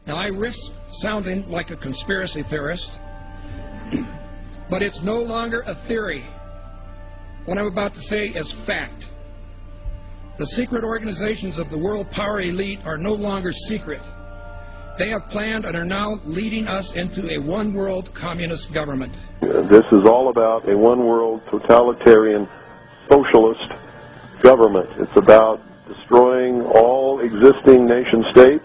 Now, I risk sounding like a conspiracy theorist, but it's no longer a theory. What I'm about to say is fact. The secret organizations of the world power elite are no longer secret. They have planned and are now leading us into a one-world communist government. This is all about a one-world totalitarian socialist government. It's about destroying all existing nation-states.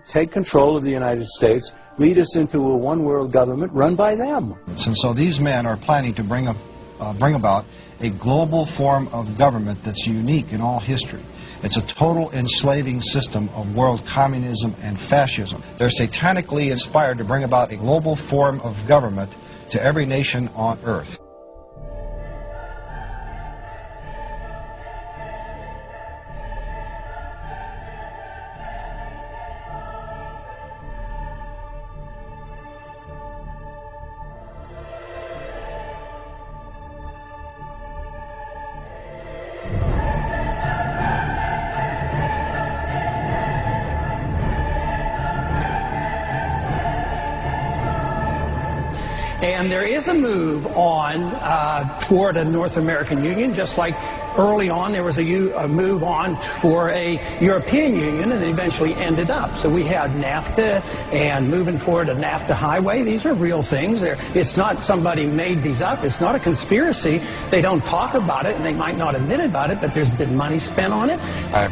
Take control of the United States, lead us into a one-world government run by them. And so these men are planning to bring about a global form of government that's unique in all history. It's a total enslaving system of world communism and fascism. They're satanically inspired to bring about a global form of government to every nation on earth. And there is a move on toward a North American Union, just like early on there was a move on for a European Union, and it eventually ended up. So we had NAFTA and moving forward a NAFTA highway. These are real things. It's not somebody made these up. It's not a conspiracy. They don't talk about it, and they might not admit about it, but there's been money spent on it.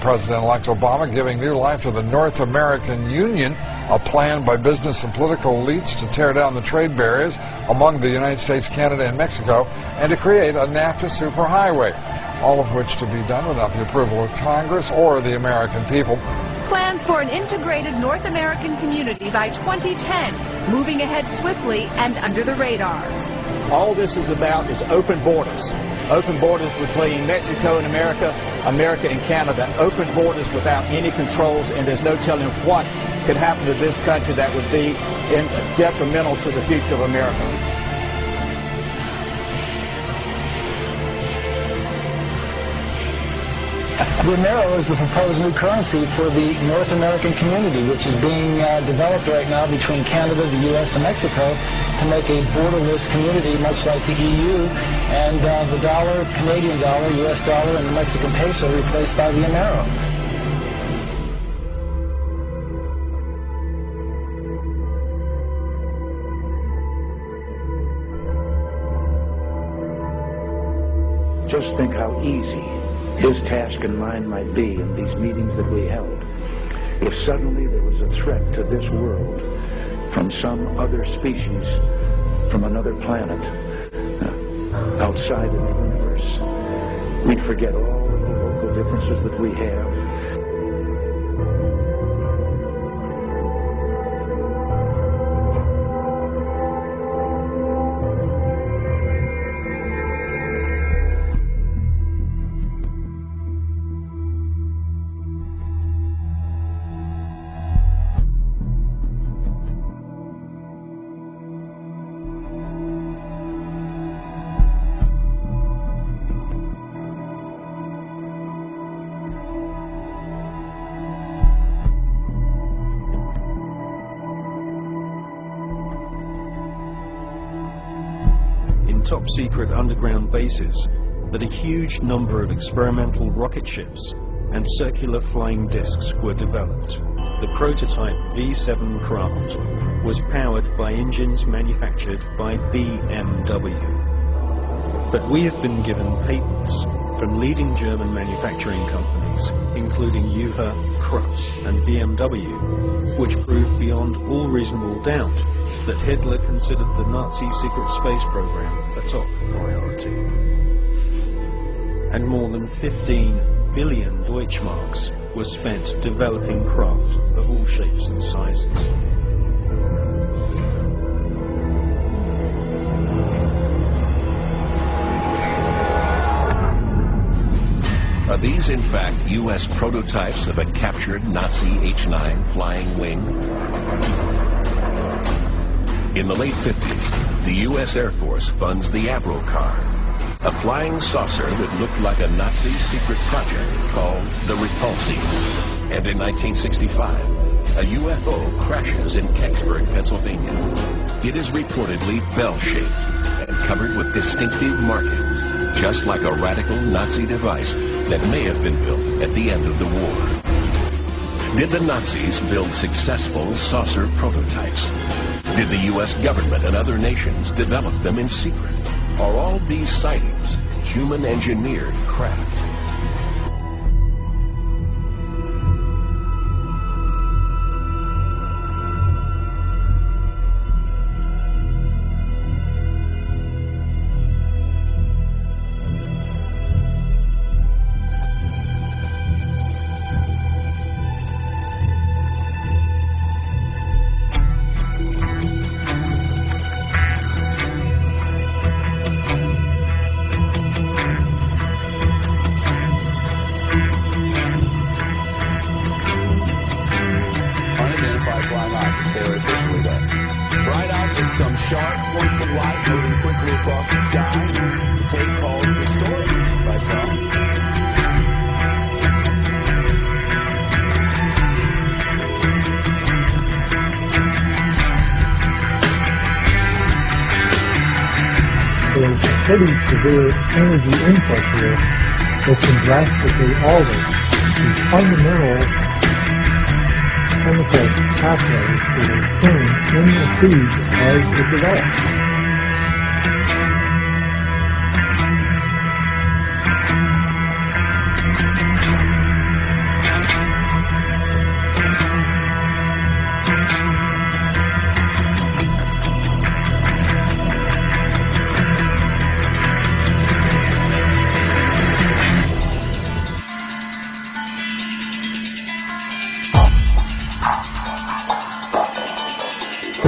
President-elect Obama giving new life to the North American Union, a plan by business and political elites to tear down the trade barriers among the United States, Canada, and Mexico, and to create a NAFTA superhighway, all of which to be done without the approval of Congress or the American people. Plans for an integrated North American community by 2010, moving ahead swiftly and under the radars. All this is about is open borders. Open borders between Mexico and America, America and Canada. Open borders without any controls, and there's no telling what could happen to this country that would be detrimental to the future of America. Dinero is the proposed new currency for the North American community, which is being developed right now between Canada, the U.S., and Mexico to make a borderless community much like the EU, and the dollar, Canadian dollar, U.S. dollar, and the Mexican peso replaced by the Dinero. Just think how easy his task and mine might be in these meetings that we held if suddenly there was a threat to this world from some other species, from another planet, outside of the universe. We'd forget all of the local differences that we have. Top-secret underground bases that a huge number of experimental rocket ships and circular flying discs were developed. The prototype V7 craft was powered by engines manufactured by BMW. But we have been given patents from leading German manufacturing companies, including Juha, Krupp, and BMW, which proved beyond all reasonable doubt that Hitler considered the Nazi secret space program a top priority. And more than 15 billion Deutschmarks were spent developing craft of all shapes and sizes. Are these, in fact, U.S. prototypes of a captured Nazi H-9 flying wing? In the late 50s, the U.S. Air Force funds the Avro car, a flying saucer that looked like a Nazi secret project called the Repulsi. And in 1965, a UFO crashes in Kecksburg, Pennsylvania. It is reportedly bell-shaped and covered with distinctive markings, just like a radical Nazi device that may have been built at the end of the war. Did the Nazis build successful saucer prototypes? Did the U.S. government and other nations develop them in secret? Are all these sightings human-engineered craft? Pretty severe energy input here that can drastically alter the fundamental chemical pathways that are occurring in the seed as it develops.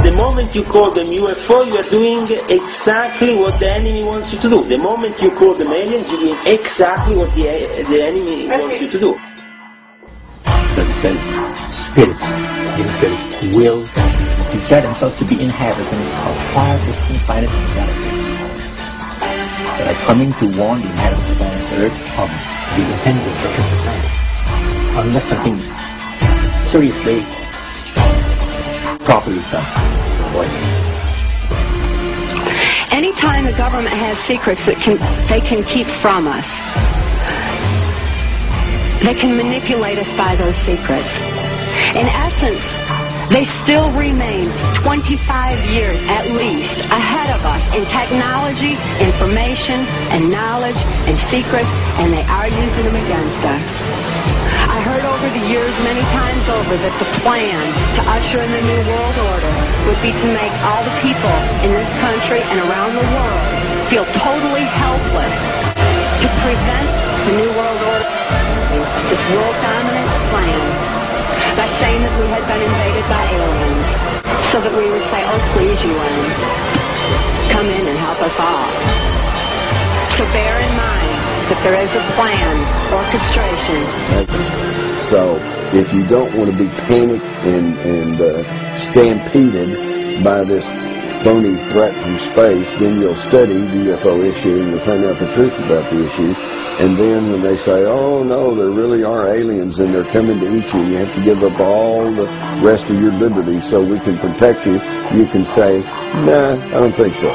The moment you call them UFO, you are doing exactly what the enemy wants you to do. The moment you call them aliens, you're doing exactly what the enemy wants you to do. So it says spirits, living spirits, will declare themselves to be inhabitants of 5 distinct planets in the galaxy. They are coming to warn the inhabitants of planet Earth of the intended destruction of the planet. Unless something seriously properly done. Anytime the government has secrets that they can keep from us, they can manipulate us by those secrets. In essence, they still remain 25 years at least ahead of us in technology, information, and knowledge, and secrets, and they are using them against us. I heard over the years many times over that the plan to usher in the New World Order would be to make all the people in this country and around the world feel totally helpless to prevent the New World Order, this world dominance plan, by saying that we had been invaded by aliens, so that we would say, oh please UN, come in and help us all. So bear in mind that there is a plan, orchestration. So if you don't want to be panicked and stampeded by this phony threat from space, then you'll study the UFO issue and you'll find out the truth about the issue. And then when they say, oh no, there really are aliens and they're coming to eat you, you have to give up all the rest of your liberty so we can protect you, you can say, nah, I don't think so.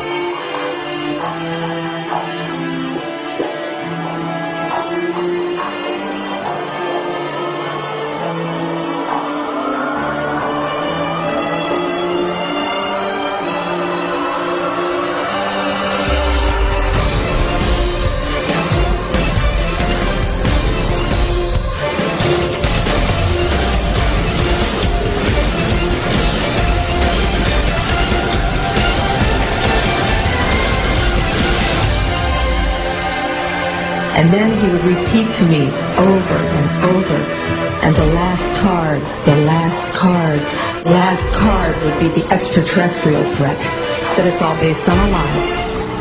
And then he would repeat to me over and over. And the last card would be the extraterrestrial threat. That it's all based on a lie.